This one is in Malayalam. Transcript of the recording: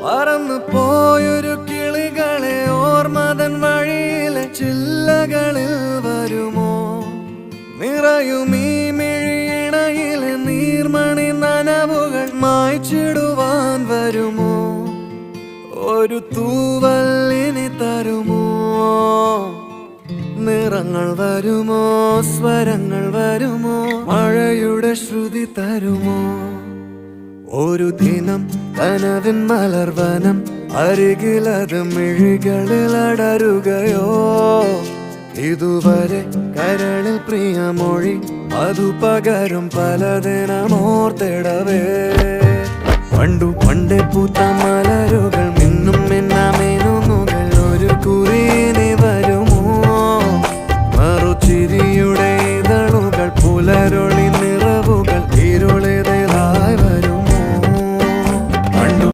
പറന്നു പോയൊരു കിളികളെ ഓർമ്മതൻ വഴിയിലെ ചില്ലകളിൽ വരുമോ? നിറയും ഈ മിഴിയിണയിലെ നീർമണി നനവുകൾ മായ്ച്ചിടുവാൻ വരുമോ? ഒരു തൂവല്ലിനി തരുമോ? നിറങ്ങൾ വരുമോ? സ്വരങ്ങൾ വരുമോ? മഴയുടെ ശ്രുതി തരുമോ? ഒരു ദിനം കനവിൻ മലർവനം അരികിലത് മിഴികളിൽ അടരുകയോ? ഇതുവരെ കരളിൽ പ്രിയമൊഴി അതു പകരും പലതിനമോർത്തിടവേ. പണ്ടു പണ്ടേ പൂത്ത മല